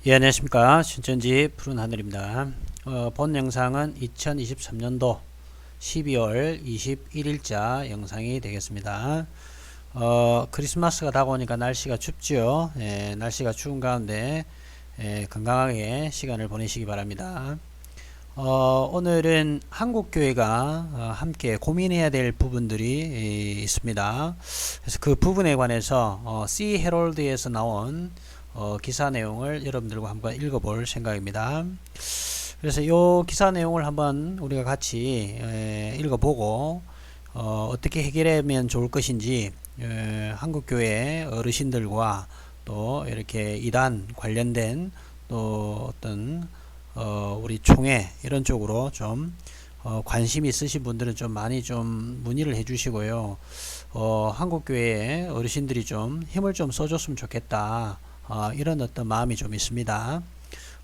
예, 안녕하십니까. 신천지 푸른하늘입니다. 본 영상은 2023년도 12월 21일자 영상이 되겠습니다. 크리스마스가 다가오니까 날씨가 춥죠. 예, 날씨가 추운 가운데 건강하게 시간을 보내시기 바랍니다. 오늘은 한국교회가 함께 고민해야 될 부분들이 있습니다. 그래서 그 부분에 관해서 C 헤럴드에서 나온 기사 내용을 여러분들과 한번 읽어볼 생각입니다. 그래서 이 기사 내용을 한번 우리가 같이 읽어보고 어떻게 해결하면 좋을 것인지 한국교회 어르신들과 또 이렇게 이단 관련된 또 어떤 우리 총회 이런 쪽으로 좀 관심 있으신 분들은 좀 많이 좀 문의를 해주시고요. 한국교회 어르신들이 좀 힘을 좀 써줬으면 좋겠다. 이런 어떤 마음이 좀 있습니다.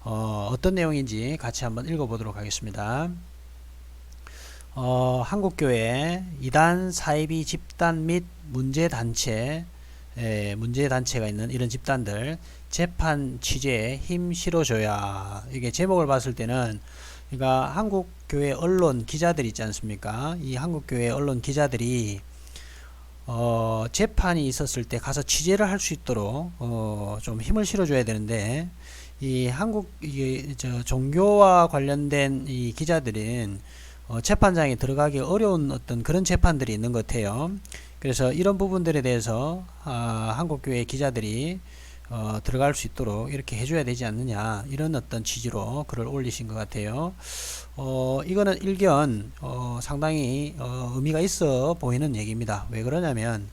어떤 내용인지 같이 한번 읽어보도록 하겠습니다. 한국교회 이단 사이비 집단 및 문제단체가 있는 이런 집단들 재판 취재에 힘 실어줘야. 이게 제목을 봤을 때는 그러니까 한국교회 언론 기자들 있지 않습니까? 이 한국교회 언론 기자들이 재판이 있었을 때 가서 취재를 할 수 있도록 좀 힘을 실어줘야 되는데, 이 종교와 관련된 이 기자들은 재판장에 들어가기 어려운 어떤 그런 재판들이 있는 것 같아요. 그래서 이런 부분들에 대해서 한국교회 기자들이 들어갈 수 있도록 이렇게 해줘야 되지 않느냐, 이런 어떤 취지로 글을 올리신 것 같아요. 이거는 일견 상당히 의미가 있어 보이는 얘기입니다. 왜 그러냐면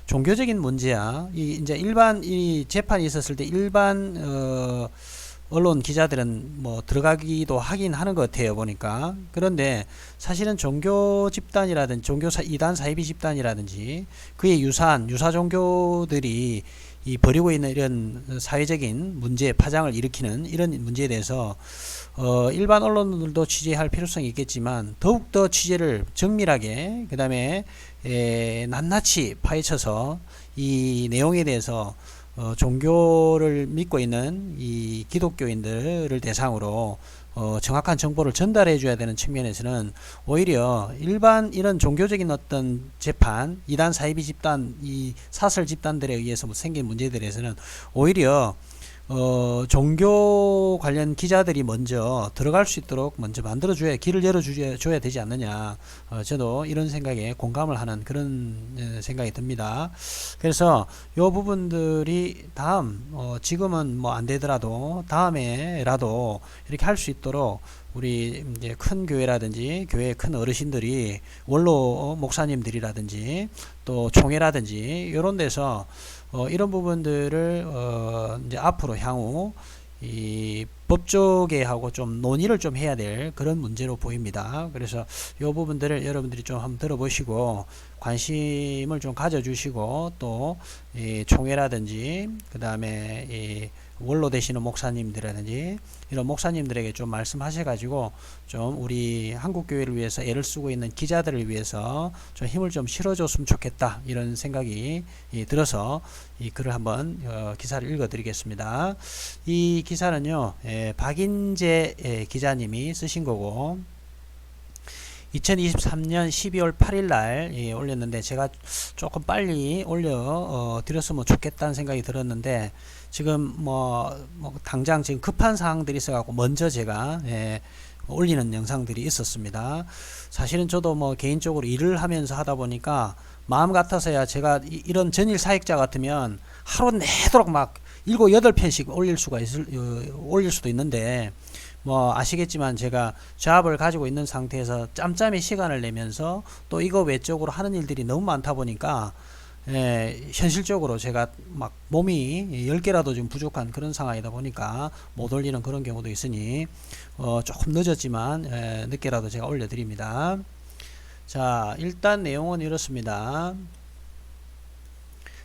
종교적인 문제야. 이제 일반 이 재판이 있었을 때 일반 언론 기자들은 뭐 들어가기도 하긴 하는 것 같아요, 보니까. 그런데 사실은 종교 집단이라든지 이단 사이비 집단이라든지 그의 유사 종교들이 이 벌이고 있는 이런 사회적인 문제, 파장을 일으키는 이런 문제에 대해서 일반 언론들도 취재할 필요성이 있겠지만 더욱더 취재를 정밀하게, 그 다음에 낱낱이 파헤쳐서 이 내용에 대해서 종교를 믿고 있는 이 기독교인들을 대상으로 정확한 정보를 전달해 줘야 되는 측면에서는 오히려 일반 이런 종교적인 어떤 재판, 이단 사이비 집단, 이 사설 집단들에 의해서 생긴 문제들에서는 오히려 종교 관련 기자들이 먼저 들어갈 수 있도록 먼저 만들어줘야, 길을 열어줘야 되지 않느냐. 저도 이런 생각에 공감을 하는 그런 생각이 듭니다. 그래서 요 부분들이 지금은 뭐 안 되더라도 다음에라도 이렇게 할 수 있도록 우리 이제 큰 교회라든지 교회의 큰 어르신들이, 원로 목사님들이라든지 또 총회라든지 이런 데서 이런 부분들을 이제 앞으로 향후 이 법조계하고 좀 논의를 좀 해야 될 그런 문제로 보입니다. 그래서 이 부분들을 여러분들이 좀 한번 들어보시고 관심을 좀 가져주시고, 또 이 총회라든지 그 다음에 이 원로 되시는 목사님들이라든지 이런 목사님들에게 좀 말씀하셔가지고 좀 우리 한국교회를 위해서 애를 쓰고 있는 기자들을 위해서 좀 힘을 좀 실어줬으면 좋겠다, 이런 생각이 들어서 이 글을 한번 기사를 읽어드리겠습니다. 이 기사는요, 박인재 기자님이 쓰신 거고 2023년 12월 8일 날 올렸는데, 제가 조금 빨리 올려 드렸으면 좋겠다는 생각이 들었는데, 지금 뭐 당장 지금 급한 사항들이 있어갖고 먼저 제가 올리는 영상들이 있었습니다. 사실은 저도 뭐 개인적으로 일을 하면서 하다 보니까 마음 같아서야 제가 이런 전일 사역자 같으면 하루 내도록 막 7, 8편씩 올릴 수도 있는데, 뭐 아시겠지만 제가 잡을 가지고 있는 상태에서 짬짬이 시간을 내면서 또 이거 외적으로 하는 일들이 너무 많다 보니까 현실적으로 제가 막 몸이 10개라도 좀 부족한 그런 상황이다 보니까 못 올리는 그런 경우도 있으니 조금 늦었지만 늦게라도 제가 올려드립니다. 자, 일단 내용은 이렇습니다.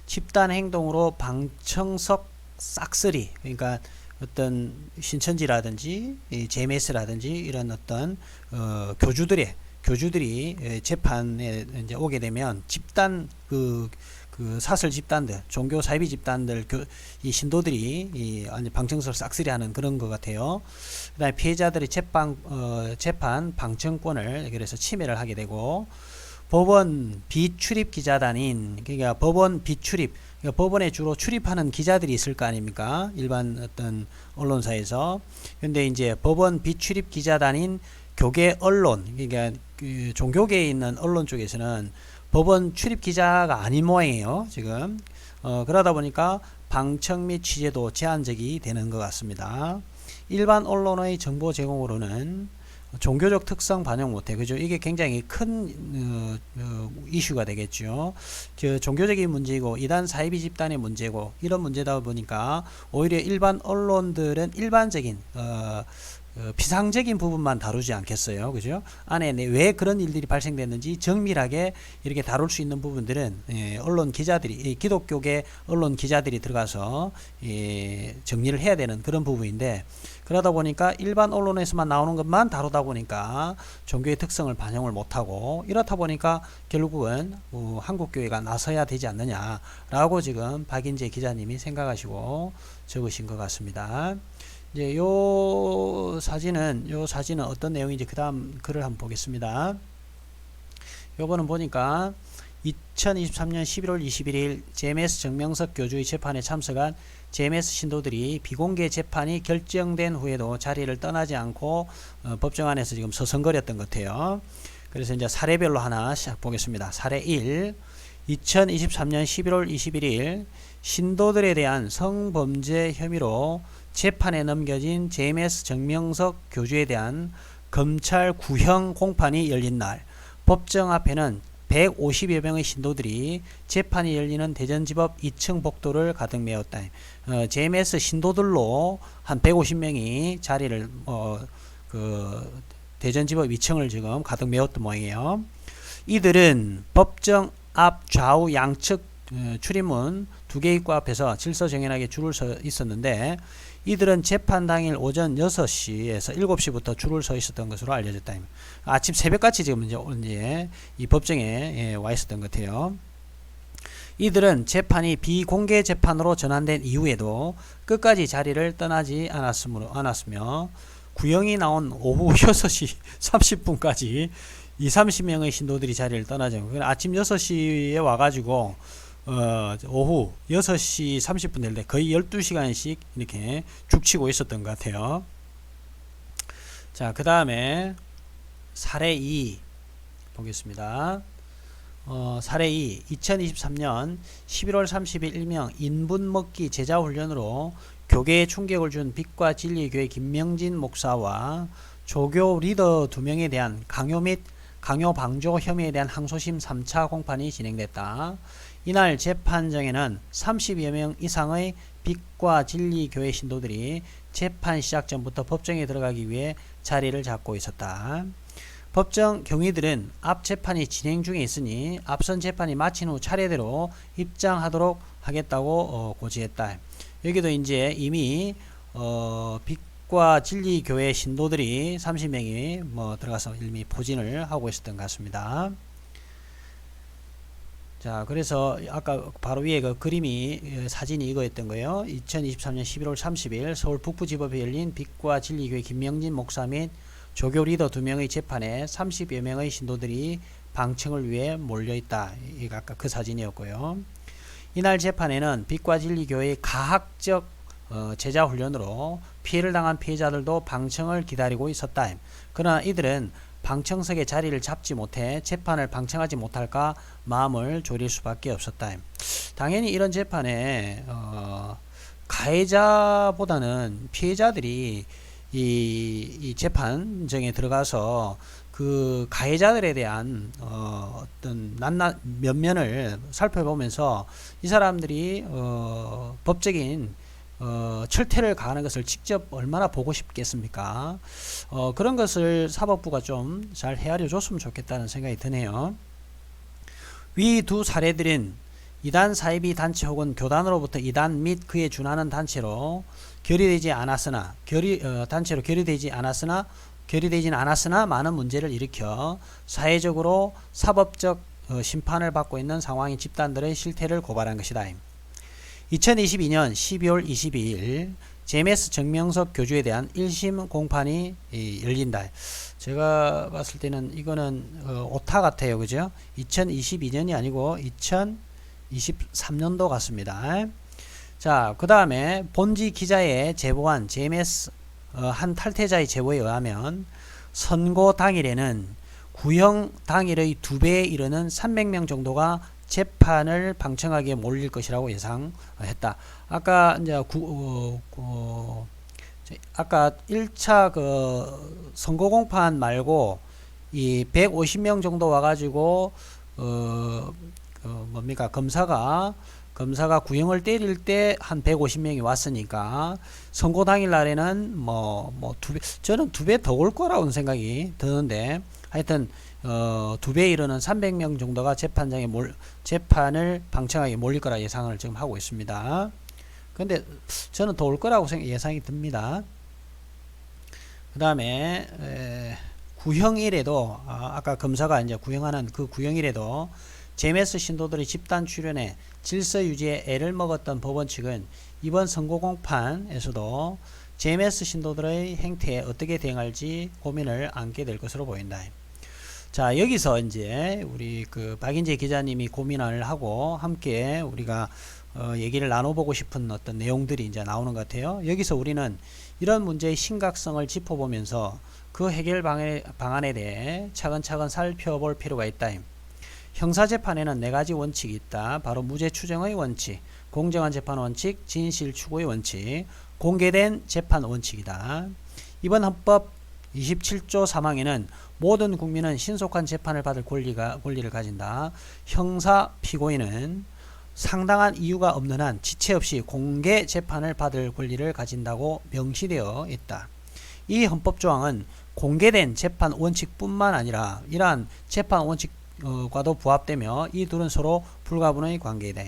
집단 행동으로 방청석 싹쓸이, 그러니까 어떤 신천지라든지 JMS라든지 이런 어떤 교주들이 재판에 이제 오게 되면 집단 그 그 사설 집단들, 종교 사이비 집단들, 이 신도들이 이 방청석을 싹쓸이하는 그런 것 같아요. 그다음에 피해자들의 재판 방청권을 그래서 침해를 하게 되고, 법원 비출입 기자단인, 그러니까 법원 비출입, 그러니까 법원에 주로 출입하는 기자들이 있을 거 아닙니까? 일반 어떤 언론사에서. 근데 이제 법원 비출입 기자단인 교계 언론, 그러니까 그 종교계에 있는 언론 쪽에서는 법원 출입 기자가 아닌 모양이에요, 지금. 그러다 보니까 방청 및 취재도 제한적이 되는 것 같습니다. 일반 언론의 정보 제공으로는 종교적 특성 반영 못해. 그죠? 이게 굉장히 큰 이슈가 되겠죠. 종교적인 문제이고 이단 사이비 집단의 문제고 이런 문제다 보니까 오히려 일반 언론들은 일반적인 비상적인 부분만 다루지 않겠어요. 그죠? 안에 왜 그런 일들이 발생됐는지 정밀하게 이렇게 다룰 수 있는 부분들은 언론 기자들이, 기독교계 언론 기자들이 들어가서 정리를 해야 되는 그런 부분인데, 그러다 보니까 일반 언론에서만 나오는 것만 다루다 보니까 종교의 특성을 반영을 못하고, 이렇다 보니까 결국은 한국교회가 나서야 되지 않느냐라고 지금 박인재 기자님이 생각하시고 적으신 것 같습니다. 이제 요 사진은 어떤 내용인지 그 다음 글을 한번 보겠습니다. 요거는 보니까 2023년 11월 21일 JMS 정명석 교주의 재판에 참석한 JMS 신도들이 비공개 재판이 결정된 후에도 자리를 떠나지 않고 법정 안에서 지금 서성거렸던 것 같아요. 그래서 이제 사례별로 하나 시작 보겠습니다. 사례 1. 2023년 11월 21일 신도들에 대한 성범죄 혐의로 재판에 넘겨진 JMS 정명석 교주에 대한 검찰 구형 공판이 열린 날, 법정 앞에는 150여 명의 신도들이 재판이 열리는 대전지법 2층 복도를 가득 메웠다. JMS 신도들로 한 150명이 자리를 그 대전지법 2층을 지금 가득 메웠던 모양이에요. 이들은 법정 앞 좌우 양측 출입문 2개 입구 앞에서 질서정연하게 줄을 서 있었는데, 이들은 재판 당일 오전 6시에서 7시부터 줄을 서 있었던 것으로 알려졌다. 아침 새벽같이 지금 이제 이 법정에 와 있었던 것 같아요. 이들은 재판이 비공개 재판으로 전환된 이후에도 끝까지 자리를 떠나지 않았으며 구형이 나온 오후 6시 30분까지 20-30명의 신도들이 자리를 떠나지 않고, 아침 6시에 와가지고 오후 6시 30분 될 때 거의 12시간씩 이렇게 죽치고 있었던 것 같아요. 자, 그 다음에 사례 2 보겠습니다. 사례 2. 2023년 11월 30일 일명 인분 먹기 제자 훈련으로 교계에 충격을 준 빛과 진리의 교회 김명진 목사와 조교 리더 2명에 대한 강요 및 강요 방조 혐의에 대한 항소심 3차 공판이 진행됐다. 이날 재판정에는 30여 명 이상의 빛과 진리 교회 신도들이 재판 시작 전부터 법정에 들어가기 위해 자리를 잡고 있었다. 법정 경위들은 앞 재판이 진행 중에 있으니 앞선 재판이 마친 후 차례대로 입장하도록 하겠다고 고지했다. 여기도 이제 이미 빛과 진리 교회 신도들이 30명이 들어가서 이미 포진을 하고 있었던 것 같습니다. 자, 그래서 아까 바로 위에 그 그림이 사진이 이거였던 거예요. 2023년 11월 30일 서울 북부지법에 열린 빛과 진리교회 김명진 목사 및 조교 리더 2명의 재판에 30여 명의 신도들이 방청을 위해 몰려있다. 이게 아까 그 사진이었고요. 이날 재판에는 빛과 진리교회의 가학적 제자 훈련으로 피해를 당한 피해자들도 방청을 기다리고 있었다. 그러나 이들은 방청석에 자리를 잡지 못해 재판을 방청하지 못할까 마음을 졸일 수밖에 없었다. 당연히 이런 재판에 가해자보다는 피해자들이 이 재판정에 들어가서 그 가해자들에 대한 어떤 면면을 살펴보면서 이 사람들이 법적인 철퇴를 가하는 것을 직접 얼마나 보고 싶겠습니까? 그런 것을 사법부가 좀 잘 헤아려 줬으면 좋겠다는 생각이 드네요. 위 두 사례들은 이단 사이비 단체 혹은 교단으로부터 이단 및 그에 준하는 단체로 결의되지 않았으나 결의되지는 않았으나 많은 문제를 일으켜 사회적으로 사법적 심판을 받고 있는 상황인 집단들의 실태를 고발한 것이다. 2022년 12월 22일 JMS 정명석 교주에 대한 1심 공판이 열린다. 제가 봤을 때는 이거는 오타 같아요. 그죠? 2022년이 아니고 2023년도 같습니다. 자, 그 다음에 본지 기자의 제보한 JMS 한 탈퇴자의 제보에 의하면 선고 당일에는 구형 당일의 2배에 이르는 300명 정도가 재판을 방청하기에 몰릴 것이라고 예상했다. 아까 이제 아까 1차 그 선고 공판 말고 이 150명 정도 와가지고 뭡니까 검사가 구형을 때릴 때 한 150명이 왔으니까 선고 당일 날에는 저는 2배 더 올 거라고 생각이 드는데 하여튼 2배에 이르는 300명 정도가 재판을 방청하게 몰릴 거라 예상을 지금 하고 있습니다. 근데 저는 더 올 거라고 예상이 듭니다. 그 다음에 구형일에도 아까 검사가 이제 구형하는 그 구형일에도 JMS 신도들의 집단 출연에 질서 유지에 애를 먹었던 법원 측은 이번 선고 공판에서도 JMS 신도들의 행태에 어떻게 대응할지 고민을 안게 될 것으로 보인다. 자, 여기서 이제 우리 그 박인재 기자님이 고민을 하고 함께 우리가 얘기를 나눠보고 싶은 어떤 내용들이 이제 나오는 것 같아요. 여기서 우리는 이런 문제의 심각성을 짚어보면서 그 해결 방안에 대해 차근차근 살펴볼 필요가 있다. 형사재판에는 4가지 원칙이 있다. 바로 무죄 추정의 원칙, 공정한 재판 원칙, 진실 추구의 원칙, 공개된 재판 원칙이다. 이번 헌법 27조 3항에는 모든 국민은 신속한 재판을 받을 권리를 가진다. 형사 피고인은 상당한 이유가 없는 한 지체 없이 공개 재판을 받을 권리를 가진다고 명시되어 있다. 이 헌법 조항은 공개된 재판 원칙뿐만 아니라 이러한 재판 원칙과도 부합되며 이 둘은 서로 불가분의 관계이다.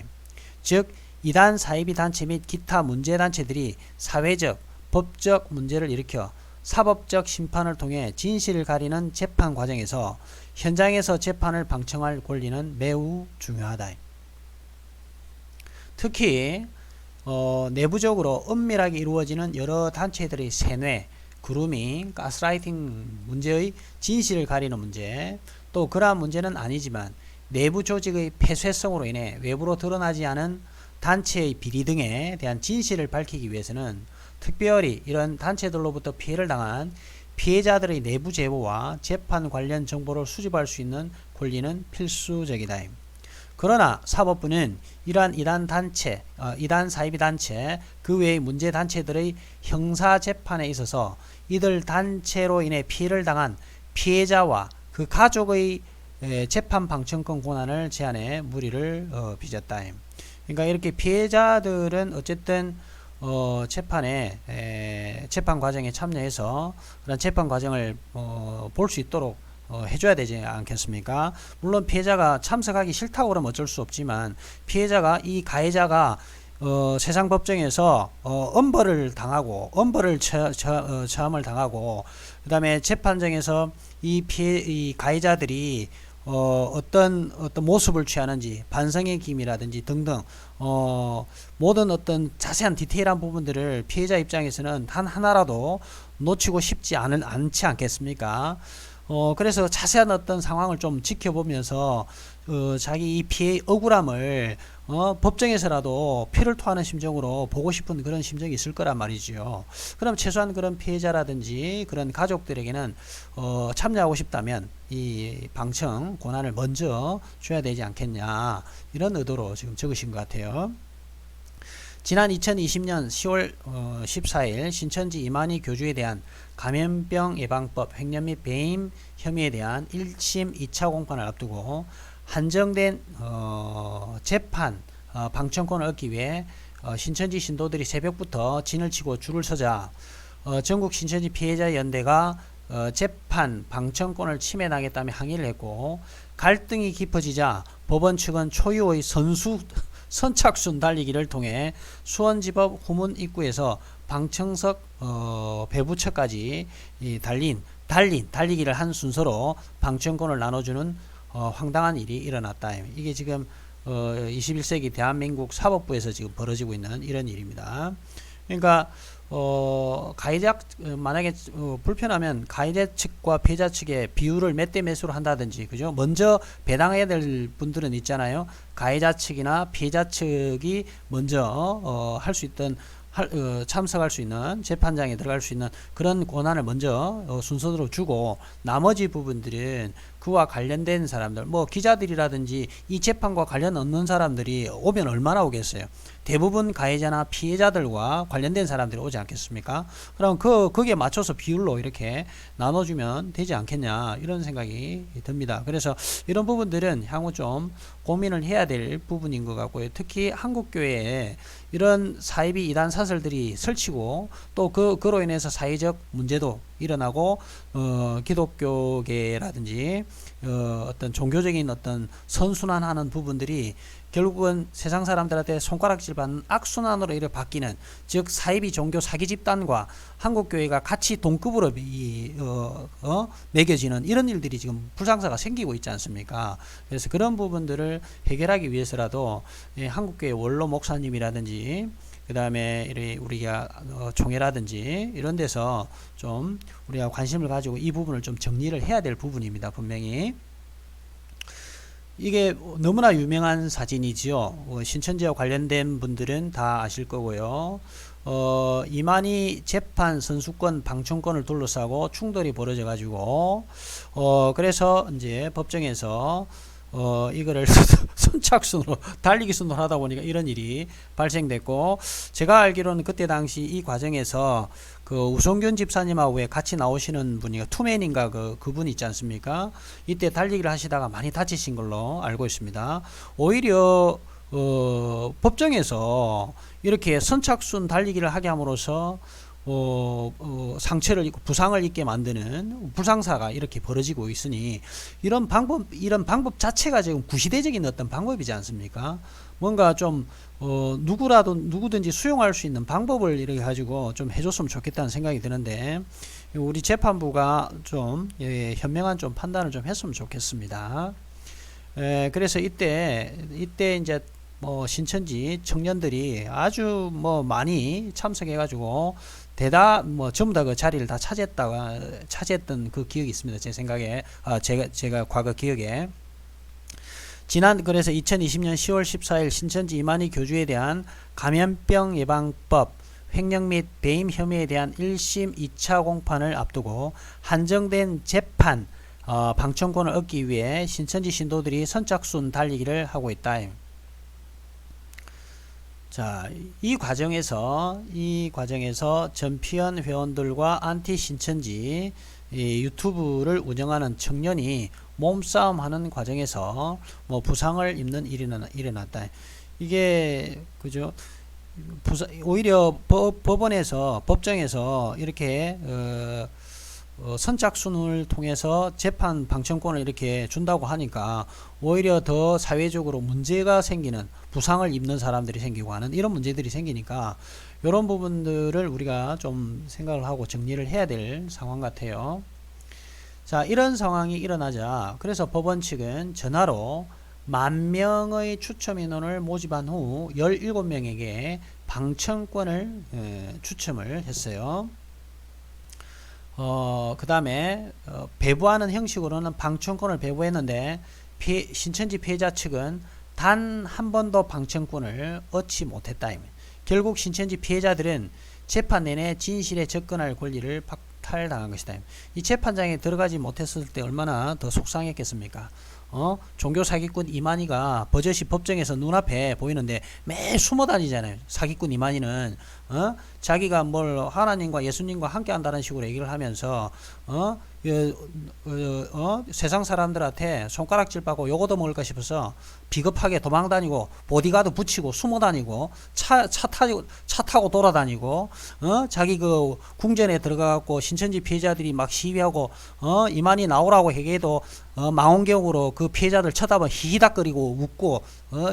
즉 이단 사이비 단체 및 기타 문제 단체들이 사회적, 법적 문제를 일으켜 사법적 심판을 통해 진실을 가리는 재판 과정에서 현장에서 재판을 방청할 권리는 매우 중요하다. 특히 내부적으로 은밀하게 이루어지는 여러 단체들의 세뇌, 그루밍, 가스라이팅 문제의 진실을 가리는 문제, 또 그러한 문제는 아니지만 내부 조직의 폐쇄성으로 인해 외부로 드러나지 않은 단체의 비리 등에 대한 진실을 밝히기 위해서는 특별히 이런 단체들로부터 피해를 당한 피해자들의 내부 제보와 재판 관련 정보를 수집할 수 있는 권리는 필수적이다. 그러나 사법부는 이러한 이단 사이비 단체, 그 외의 문제 단체들의 형사 재판에 있어서 이들 단체로 인해 피해를 당한 피해자와 그 가족의 재판 방청권 권한을 제한해 무리를 빚었다. 그러니까 이렇게 피해자들은 어쨌든 재판 과정에 참여해서 그런 재판 과정을 볼 수 있도록 해줘야 되지 않겠습니까? 물론 피해자가 참석하기 싫다고 그러면 어쩔 수 없지만 피해자가 이 가해자가 세상 법정에서 엄벌을 당하고 처함을 당하고 그 다음에 재판정에서 이 가해자들이 어떤 모습을 취하는지 반성의 기미라든지 등등 모든 어떤 자세한 디테일한 부분들을 피해자 입장에서는 하나라도 놓치고 싶지 않지 않겠습니까? 그래서 자세한 어떤 상황을 좀 지켜보면서 자기 이 피해의 억울함을 법정에서라도 피를 토하는 심정으로 보고 싶은 그런 심정이 있을 거란 말이죠. 그럼 최소한 그런 피해자라든지 그런 가족들에게는 참여하고 싶다면 이 방청 권한을 먼저 줘야 되지 않겠냐, 이런 의도로 지금 적으신 것 같아요. 지난 2020년 10월 14일 신천지 이만희 교주에 대한 감염병 예방법 횡령 및 배임 혐의에 대한 1심 2차 공판을 앞두고 한정된 재판 방청권을 얻기 위해 신천지 신도들이 새벽부터 진을 치고 줄을 서자 전국 신천지 피해자 연대가 재판 방청권을 침해당했다며 항의를 했고, 갈등이 깊어지자 법원 측은 초유의 선착순 달리기를 통해 수원지법 후문 입구에서 방청석 배부처까지 달리기를 한 순서로 방청권을 나눠주는 황당한 일이 일어났다. 이게 지금 21세기 대한민국 사법부에서 지금 벌어지고 있는 이런 일입니다. 그러니까 가해자 만약에 불편하면 가해자 측과 피해자 측의 비율을 몇 대 몇으로 한다든지, 그죠? 먼저 배당해야 될 분들은 있잖아요. 가해자 측이나 피해자 측이 먼저 할 수 있던 참석할 수 있는, 재판장에 들어갈 수 있는 그런 권한을 먼저 순서대로 주고, 나머지 부분들은 그와 관련된 사람들, 뭐 기자들이라든지 이 재판과 관련 없는 사람들이 오면 얼마나 오겠어요? 대부분 가해자나 피해자들과 관련된 사람들이 오지 않겠습니까? 그럼 거기에 맞춰서 비율로 이렇게 나눠주면 되지 않겠냐, 이런 생각이 듭니다. 그래서 이런 부분들은 향후 좀 고민을 해야 될 부분인 것 같고요. 특히 한국교회에 이런 사이비 이단 사설들이 설치고, 또 그로 인해서 사회적 문제도 일어나고, 기독교계라든지 어떤 종교적인 어떤 선순환하는 부분들이 결국은 세상 사람들한테 손가락질 받는 악순환으로 이렇게 바뀌는, 즉 사이비 종교 사기 집단과 한국교회가 같이 동급으로 매겨지는 이런 일들이 지금 불상사가 생기고 있지 않습니까? 그래서 그런 부분들을 해결하기 위해서라도 한국교회 원로 목사님이라든지, 그 다음에 우리가 총회라든지 이런 데서 좀 우리가 관심을 가지고 이 부분을 좀 정리를 해야 될 부분입니다. 분명히. 이게 너무나 유명한 사진이지요. 신천지와 관련된 분들은 다 아실 거고요. 이만희 재판 선수권 방청권을 둘러싸고 충돌이 벌어져 가지고 그래서 이제 법정에서 이거를 선착순으로 달리기 순으로 하다 보니까 이런 일이 발생됐고, 제가 알기로는 그때 당시 이 과정에서 그 우성균 집사님하고 왜 같이 나오시는 분이 투맨인가 그분 있지 않습니까? 이때 달리기를 하시다가 많이 다치신 걸로 알고 있습니다. 오히려 법정에서 이렇게 선착순 달리기를 하게 함으로써 상처를 입고 부상을 입게 만드는 불상사가 이렇게 벌어지고 있으니, 이런 방법 자체가 지금 구시대적인 어떤 방법이지 않습니까? 뭔가 좀 누구든지 수용할 수 있는 방법을 이렇게 가지고 좀 해줬으면 좋겠다는 생각이 드는데, 우리 재판부가 좀 현명한 좀 판단을 좀 했으면 좋겠습니다. 그래서 이때 이제 신천지 청년들이 아주 많이 참석해가지고 전부 다 그 자리를 다 차지했던 그 기억이 있습니다. 제 생각에, 제가 과거 기억에. 그래서 2020년 10월 14일 신천지 이만희 교주에 대한 감염병 예방법 횡령 및 배임 혐의에 대한 1심 2차 공판을 앞두고 한정된 재판 방청권을 얻기 위해 신천지 신도들이 선착순 달리기를 하고 있다. 자, 이 과정에서 전피연 회원들과 안티 신천지 유튜브를 운영하는 청년이 몸싸움하는 과정에서 부상을 입는 일이 일어났다. 이게 그죠? 오히려 법정에서 이렇게 선착순을 통해서 재판 방청권을 이렇게 준다고 하니까 오히려 더 사회적으로 문제가 생기는, 부상을 입는 사람들이 생기고 하는 이런 문제들이 생기니까, 이런 부분들을 우리가 좀 생각을 하고 정리를 해야 될 상황 같아요. 자, 이런 상황이 일어나자 그래서 법원 측은 전화로 10,000명의 추첨 인원을 모집한 후 17명에게 방청권을 추첨을 했어요. 그 다음에 배부하는 형식으로는 방청권을 배부했는데 신천지 피해자 측은 단 한 번도 방청권을 얻지 못했다. 결국 신천지 피해자들은 재판 내내 진실에 접근할 권리를 박탈당한 것이다. 이 재판장에 들어가지 못했을 때 얼마나 더 속상했겠습니까? 종교 사기꾼 이만희가 버젓이 법정에서 눈앞에 보이는데 매일 숨어 다니잖아요. 사기꾼 이만희는 자기가 뭘 하나님과 예수님과 함께 한다는 식으로 얘기를 하면서 세상 사람들한테 손가락질 받고 요거도 먹을까 싶어서 비겁하게 도망다니고 보디가드 붙이고 숨어다니고 차 타고 돌아다니고 자기 그 궁전에 들어가갖고 신천지 피해자들이 막 시위하고 이만희 나오라고 얘기해도 망원경으로 그 피해자들 쳐다보면 히히닥거리고 웃고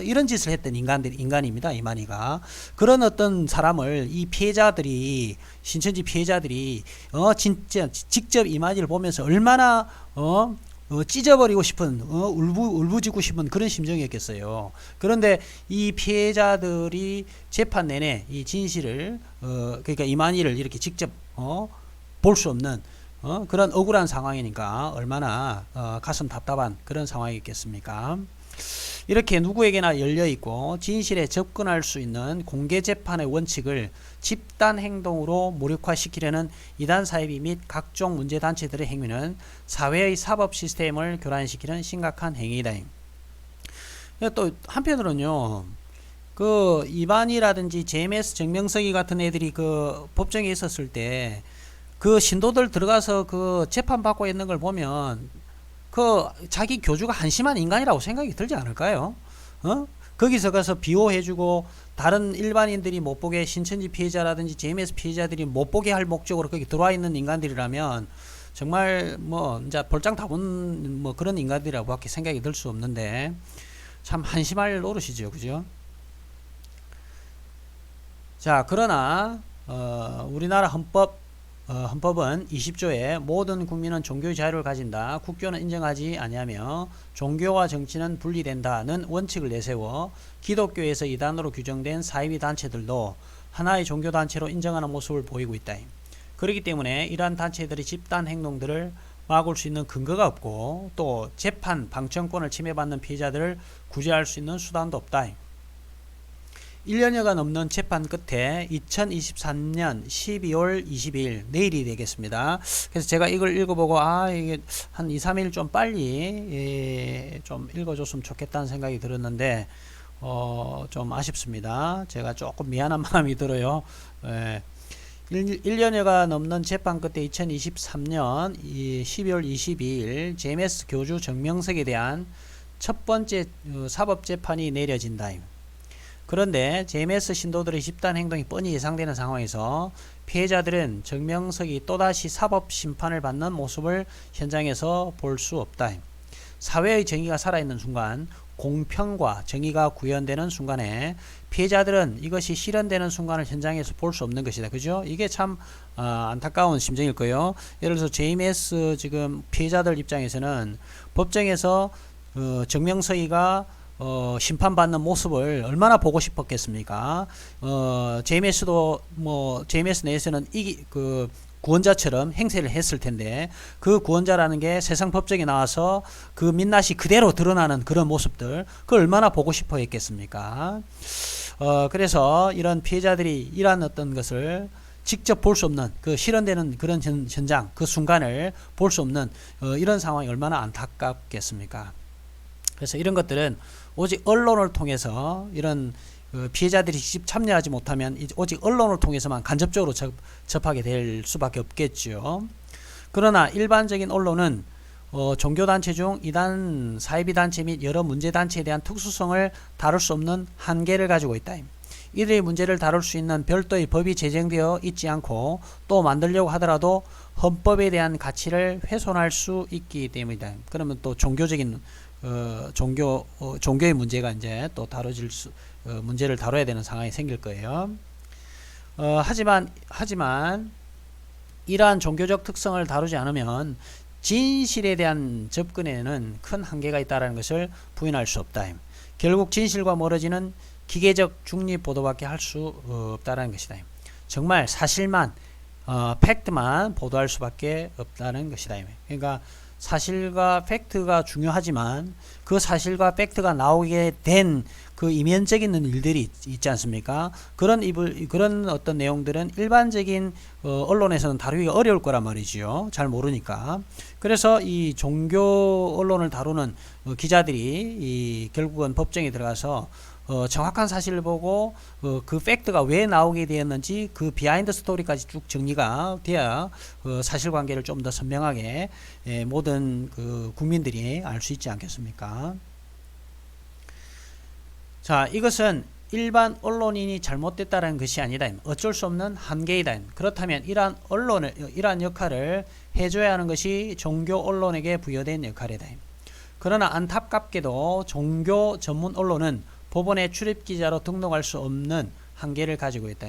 이런 짓을 했던 인간입니다. 이만희가. 그런 어떤 사람을 이 피해자들이, 신천지 피해자들이 진짜 직접 이만희를 보면서 얼마나 찢어버리고 싶은 울부짖고 싶은 그런 심정이었겠어요. 그런데 이 피해자들이 재판 내내 이 진실을 그러니까 이만희를 이렇게 직접 볼 수 없는 그런 억울한 상황이니까 얼마나 가슴 답답한 그런 상황이겠습니까? 이렇게 누구에게나 열려있고 진실에 접근할 수 있는 공개 재판의 원칙을 집단 행동으로 무력화시키려는 이단 사이비 및 각종 문제단체들의 행위는 사회의 사법 시스템을 교란시키는 심각한 행위이다. 또 한편으로는요, 그 이반이라든지 JMS 정명석이 같은 애들이 그 법정에 있었을 때 그 신도들 들어가서 그 재판 받고 있는 걸 보면 그 자기 교주가 한심한 인간이라고 생각이 들지 않을까요? 거기서 가서 비호해주고 다른 일반인들이 못 보게 신천지 피해자라든지 JMS 피해자들이 못 보게 할 목적으로 거기 들어와 있는 인간들이라면 정말 뭐 이제 볼장 다분 뭐 그런 인간들이라고밖에 생각이 들 수 없는데 참 한심할 노릇이죠, 그죠? 자, 그러나 우리나라 헌법은 20조에 모든 국민은 종교의 자유를 가진다. 국교는 인정하지 아니하며 종교와 정치는 분리된다는 원칙을 내세워 기독교에서 이단으로 규정된 사이비 단체들도 하나의 종교 단체로 인정하는 모습을 보이고 있다. 그렇기 때문에 이러한 단체들의 집단 행동들을 막을 수 있는 근거가 없고 또 재판 방청권을 침해받는 피해자들을 구제할 수 있는 수단도 없다. 1년여가 넘는 재판 끝에 2023년 12월 22일 내일이 되겠습니다. 그래서 제가 이걸 읽어보고 이게 한 2, 3일 좀 빨리 좀 읽어줬으면 좋겠다는 생각이 들었는데 좀 아쉽습니다. 제가 조금 미안한 마음이 들어요. 1년여가 넘는 재판 끝에 2023년 12월 22일 JMS 교주 정명석에 대한 첫 번째 사법재판이 내려진다. 그런데 JMS 신도들의 집단 행동이 뻔히 예상되는 상황에서 피해자들은 정명석이 또다시 사법 심판을 받는 모습을 현장에서 볼 수 없다. 사회의 정의가 살아있는 순간, 공평과 정의가 구현되는 순간에 피해자들은 이것이 실현되는 순간을 현장에서 볼 수 없는 것이다. 그죠? 이게 참 안타까운 심정일 거예요. 예를 들어서 JMS 지금 피해자들 입장에서는 법정에서 정명석이가 심판받는 모습을 얼마나 보고 싶었겠습니까? JMS도 JMS 내에서는 그 구원자처럼 행세를 했을 텐데 그 구원자라는 게 세상 법정에 나와서 그 민낯이 그대로 드러나는 그런 모습들 그걸 얼마나 보고 싶어 했겠습니까? 그래서 이런 피해자들이 이러한 어떤 것을 직접 볼 수 없는 그 실현되는 그런 현장 그 순간을 볼 수 없는 이런 상황이 얼마나 안타깝겠습니까? 그래서 이런 것들은 오직 언론을 통해서 이런 피해자들이 직접 참여하지 못하면 오직 언론을 통해서만 간접적으로 접하게 될 수밖에 없겠죠. 그러나 일반적인 언론은 종교단체 중 이단 사이비단체 및 여러 문제단체에 대한 특수성을 다룰 수 없는 한계를 가지고 있다. 이들의 문제를 다룰 수 있는 별도의 법이 제정되어 있지 않고 또 만들려고 하더라도 헌법에 대한 가치를 훼손할 수 있기 때문이다. 그러면 또 종교적인 종교의 문제가 이제 또 문제를 다뤄야 되는 상황이 생길 거예요. 하지만 이러한 종교적 특성을 다루지 않으면 진실에 대한 접근에는 큰 한계가 있다는 것을 부인할 수 없다. 결국 진실과 멀어지는 기계적 중립 보도밖에 할 수 없다는 것이다. 정말 사실만 팩트만 보도할 수밖에 없다는 것이다. 그러니까 사실과 팩트가 중요하지만 그 사실과 팩트가 나오게 된 그 이면적인 일들이 있지 않습니까? 그런 어떤 내용들은 일반적인 언론에서는 다루기가 어려울 거란 말이지요. 잘 모르니까. 그래서 이 종교 언론을 다루는 기자들이 결국은 법정에 들어가서 정확한 사실을 보고 그 팩트가 왜 나오게 되었는지 그 비하인드 스토리까지 쭉 정리가 돼야 사실관계를 좀 더 선명하게 모든 그 국민들이 알 수 있지 않겠습니까? 자, 이것은 일반 언론인이 잘못됐다는 것이 아니다. 어쩔 수 없는 한계이다. 그렇다면 이러한 역할을 해줘야 하는 것이 종교 언론에게 부여된 역할이다. 그러나 안타깝게도 종교 전문 언론은 법원에 출입기자로 등록할 수 없는 한계를 가지고 있다.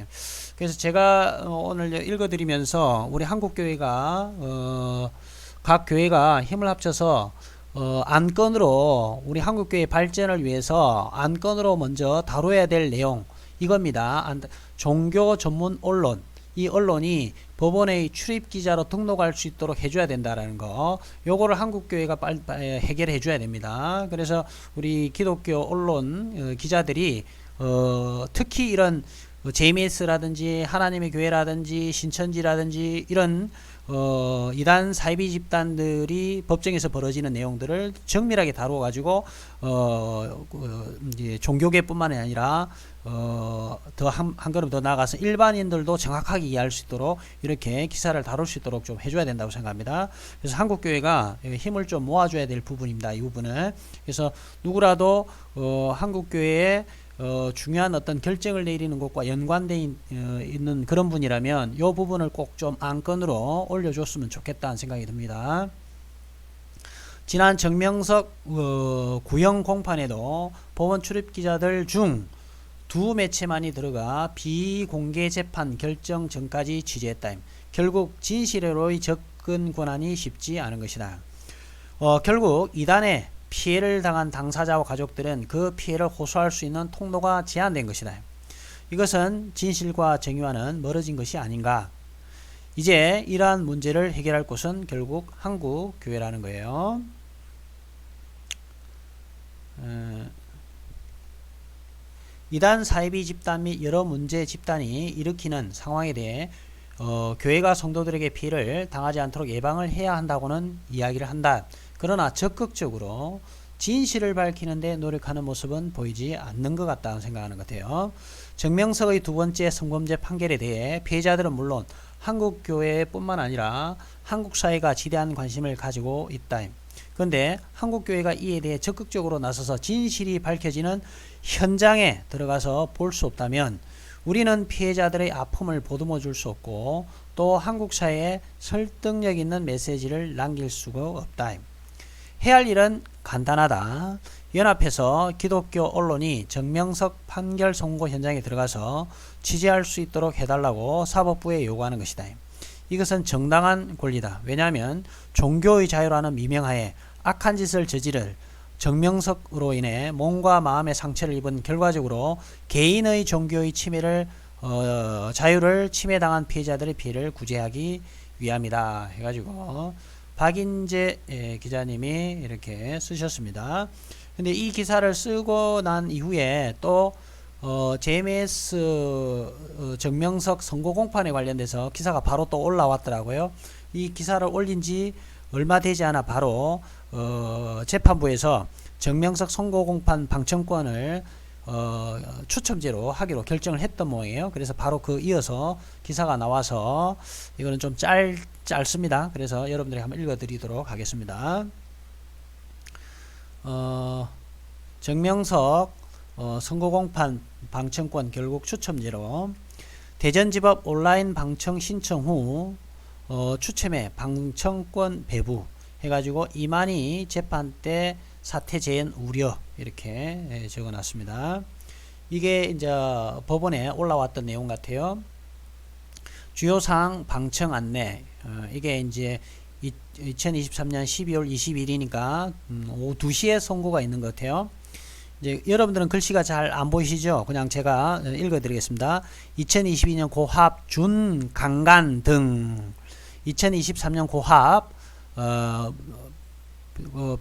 그래서 제가 오늘 읽어드리면서 우리 한국교회가 각 교회가 힘을 합쳐서 안건으로 우리 한국교회 발전을 위해서 안건으로 먼저 다뤄야 될 내용 이겁니다. 종교 전문 언론, 이 언론이 법원의 출입 기자로 등록할 수 있도록 해줘야 된다라는 거, 요거를 한국교회가 빨리 해결해 줘야 됩니다. 그래서 우리 기독교 언론 기자들이 특히 이런 JMS라든지 하나님의 교회라든지 신천지라든지 이런 이단 사이비 집단들이 법정에서 벌어지는 내용들을 정밀하게 다루어 가지고 이제 종교계뿐만 아니라 더 한 걸음 더 나아가서 일반인들도 정확하게 이해할 수 있도록 이렇게 기사를 다룰 수 있도록 좀 해줘야 된다고 생각합니다. 그래서 한국교회가 힘을 좀 모아줘야 될 부분입니다. 이 부분은. 그래서 누구라도 한국교회에 중요한 어떤 결정을 내리는 것과 연관되어 있는 그런 분이라면 이 부분을 꼭 좀 안건으로 올려줬으면 좋겠다는 생각이 듭니다. 지난 정명석 구형 공판에도 법원 출입 기자들 중 두 매체만이 들어가 비공개 재판 결정 전까지 취재했다. 결국 진실로의 접근 권한이 쉽지 않은 것이다. 결국 이단에 피해를 당한 당사자와 가족들은 그 피해를 호소할 수 있는 통로가 제한된 것이다. 이것은 진실과 정의와는 멀어진 것이 아닌가. 이제 이러한 문제를 해결할 곳은 결국 한국교회라는 거예요. 이단 사이비 집단 및 여러 문제 집단이 일으키는 상황에 대해 교회가 성도들에게 피해를 당하지 않도록 예방을 해야 한다고는 이야기를 한다. 그러나 적극적으로 진실을 밝히는 데 노력하는 모습은 보이지 않는 것 같다는 생각하는 것 같아요. 정명석의 두 번째 성범죄 판결에 대해 피해자들은 물론 한국교회뿐만 아니라 한국사회가 지대한 관심을 가지고 있다. 그런데 한국교회가 이에 대해 적극적으로 나서서 진실이 밝혀지는 현장에 들어가서 볼 수 없다면 우리는 피해자들의 아픔을 보듬어 줄 수 없고 또 한국사회에 설득력 있는 메시지를 남길 수가 없다. 해야 할 일은 간단하다. 연합해서 기독교 언론이 정명석 판결 선고 현장에 들어가서 취재할 수 있도록 해달라고 사법부에 요구하는 것이다. 이것은 정당한 권리다. 왜냐하면 종교의 자유라는 미명하에 악한 짓을 저지를 정명석으로 인해 몸과 마음의 상처를 입은 결과적으로 개인의 종교의 침해를 자유를 침해당한 피해자들의 피해를 구제하기 위함이다 해가지고 박인재 기자님이 이렇게 쓰셨습니다. 근데 이 기사를 쓰고 난 이후에 또 JMS 정명석 선고 공판에 관련돼서 기사가 바로 또 올라왔더라고요. 이 기사를 올린 지 얼마 되지 않아 바로 재판부에서 정명석 선고 공판 방청권을 추첨제로 하기로 결정을 했던 모양이에요. 그래서 바로 그 이어서 기사가 나와서 이거는 좀 짧습니다. 그래서 여러분들이 한번 읽어드리도록 하겠습니다. 정명석 선고공판 방청권 결국 추첨제로 대전지법 온라인 방청 신청 후 추첨에 방청권 배부 해가지고 이만희 재판 때 사태 재현 우려 이렇게 적어놨습니다. 이게 이제 법원에 올라왔던 내용 같아요. 주요사항 방청 안내 이게 이제 2023년 12월 20일이니까 오후 2시에 선고가 있는 것 같아요. 이제 여러분들은 글씨가 잘 안 보이시죠? 그냥 제가 읽어드리겠습니다. 2022년 고합 준 강간 등 2023년 고합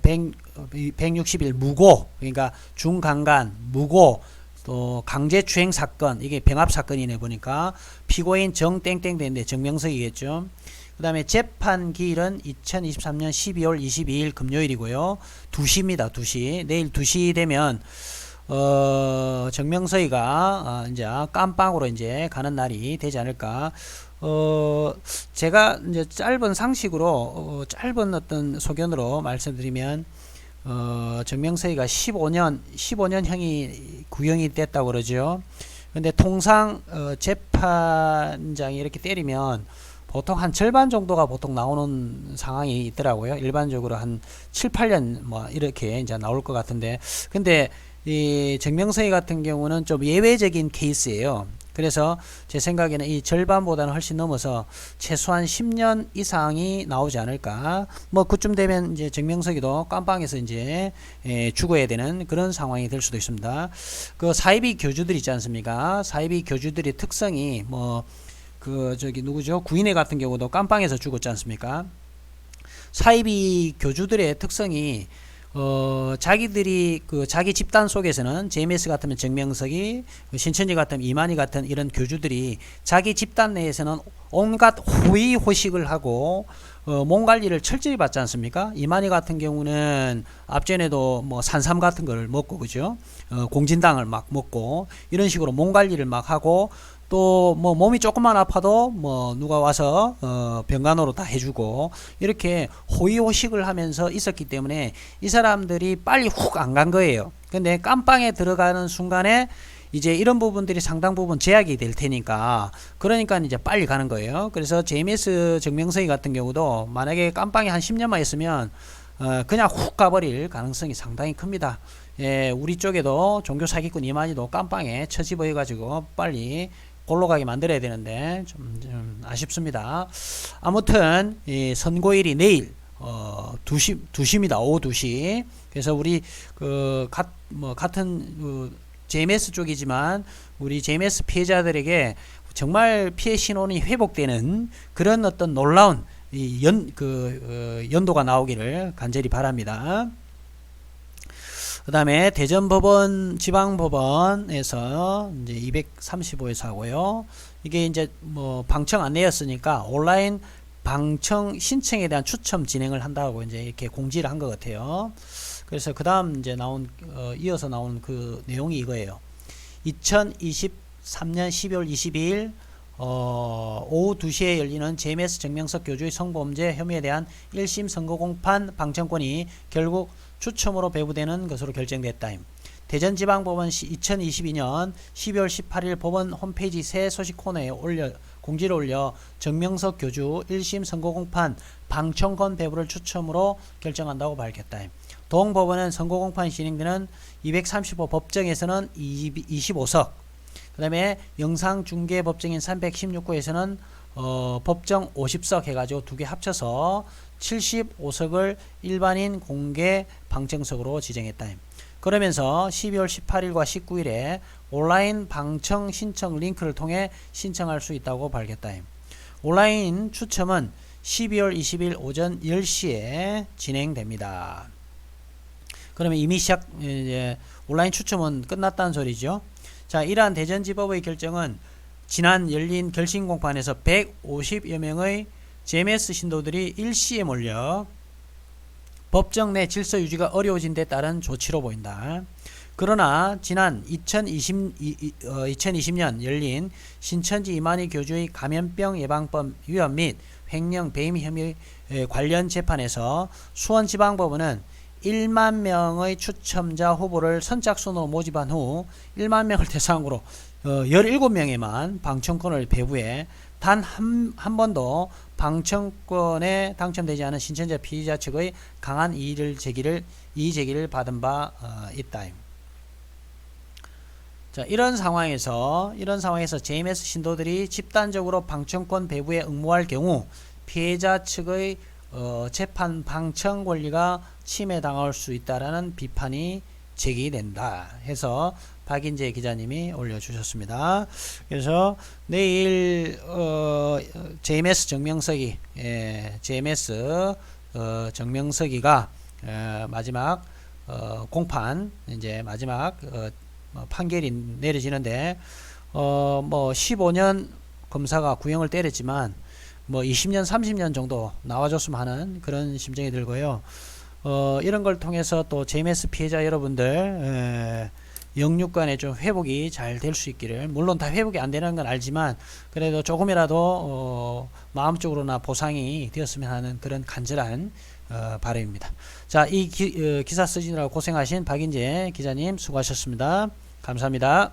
160일 무고 그러니까 중강간 무고 또 강제추행 사건 이게 병합 사건이네 보니까 피고인 정땡땡 되는데 정명석이겠죠. 그 다음에 재판 기일은 2023년 12월 22일 금요일이고요. 2시입니다. 2시. 내일 2시 되면 정명석이가 이제 깜빵으로 이제 가는 날이 되지 않을까. 제가 이제 짧은 상식으로 짧은 어떤 소견으로 말씀드리면 정명석이가 15년형이 구형이 됐다고 그러죠. 근데 통상 재판장이 이렇게 때리면 보통 한 절반 정도가 보통 나오는 상황이 있더라고요. 일반적으로 한 7, 8년 뭐 이렇게 이제 나올 것 같은데 근데 이 정명석이 같은 경우는 좀 예외적인 케이스예요. 그래서 제 생각에는 이 절반보다는 훨씬 넘어서 최소한 10년 이상이 나오지 않을까. 뭐 그쯤 되면 이제 정명석이도 깜빵에서 이제 죽어야 되는 그런 상황이 될 수도 있습니다. 그 사이비 교주들 있지 않습니까? 사이비 교주들의 특성이 뭐 그 저기 누구죠? 구인회 같은 경우도 깜빵에서 죽었지 않습니까? 사이비 교주들의 특성이 자기들이 그 자기 집단 속에서는 JMS 같으면 정명석이, 신천지 같으면 이만희 같은 이런 교주들이 자기 집단 내에서는 온갖 호의호식을 하고 몸 관리를 철저히 받지 않습니까? 이만희 같은 경우는 앞전에도 뭐 산삼 같은 걸 먹고 그죠? 공진당을 막 먹고 이런 식으로 몸 관리를 막 하고 또 뭐 몸이 조금만 아파도 뭐 누가 와서 병간호로 다 해주고 이렇게 호의호식을 하면서 있었기 때문에 이 사람들이 빨리 훅 안 간 거예요. 근데 깜빵에 들어가는 순간에 이제 이런 부분들이 상당 부분 제약이 될 테니까 그러니까 이제 빨리 가는 거예요. 그래서 JMS 정명석이 같은 경우도 만약에 깜빵에 한 10년만 있으면 그냥 훅 가버릴 가능성이 상당히 큽니다. 예, 우리 쪽에도 종교 사기꾼 이만희도 깜빵에 처집어 가지고 빨리 골로 가게 만들어야 되는데 좀 아쉽습니다. 아무튼 이 선고일이 내일 2시입니다. 오후 2시. 그래서 우리 같은 JMS 쪽이지만 우리 JMS 피해자들에게 정말 피해 신원이 회복되는 그런 어떤 놀라운 연도가 나오기를 간절히 바랍니다. 그 다음에 대전법원 지방법원에서 이제 235에서 하고요. 이게 이제 뭐 방청 안내였으니까 온라인 방청 신청에 대한 추첨 진행을 한다고 이제 이렇게 공지를 한 것 같아요. 그래서 그 다음 이제 이어서 나온 그 내용이 이거예요. 2023년 12월 22일 오후 2시에 열리는 JMS 정명석 교주의 성범죄 혐의에 대한 1심 선고공판 방청권이 결국 추첨으로 배부되는 것으로 결정됐다. 대전지방법원 2022년 12월 18일 법원 홈페이지 새 소식 코너에 공지를 올려 정명석 교주 1심 선고공판 방청권 배부를 추첨으로 결정한다고 밝혔다. 동법원은 선고공판이 진행되는 235 법정에서는 25석, 그 다음에 영상중개법정인 316구에서는 법정 50석 해가지고 두 개 합쳐서 75석을 일반인 공개 방청석으로 지정했다. 그러면서 12월 18일과 19일에 온라인 방청 신청 링크를 통해 신청할 수 있다고 밝혔다. 온라인 추첨은 12월 20일 오전 10시에 진행됩니다. 그러면 이미 온라인 추첨은 끝났다는 소리죠. 자, 이러한 대전지법의 결정은 지난 열린 결심공판에서 150여 명의 JMS 신도들이 일시에 몰려 법정 내 질서 유지가 어려워진 데 따른 조치로 보인다. 그러나 지난 2020년 열린 신천지 이만희 교주의 감염병 예방법 위반 및 횡령 배임 혐의 관련 재판에서 수원지방법원은 1만 명의 추첨자 후보를 선착순으로 모집한 후 1만 명을 대상으로 17명에만 방청권을 배부해 단 한 번도 방청권에 당첨되지 않은 신천지 피의자 측의 강한 이의 제기를 받은 바 있다. 자, 이런 상황에서 JMS 신도들이 집단적으로 방청권 배부에 응모할 경우 피해자 측의 재판 방청 권리가 침해당할 수 있다라는 비판이 제기된다 해서 박인재 기자님이 올려주셨습니다. 그래서 내일 JMS 정명석이가 마지막 공판 이제 마지막 판결이 내려지는데 뭐 15년 검사가 구형을 때렸지만 뭐 20년 30년 정도 나와줬으면 하는 그런 심정이 들고요. 이런 걸 통해서 또 JMS 피해자 여러분들 영육간에 좀 회복이 잘 될 수 있기를, 물론 다 회복이 안 되는 건 알지만 그래도 조금이라도 마음적으로나 보상이 되었으면 하는 그런 간절한 바람입니다. 자, 이 기사 쓰시느라고 고생하신 박인재 기자님 수고하셨습니다. 감사합니다.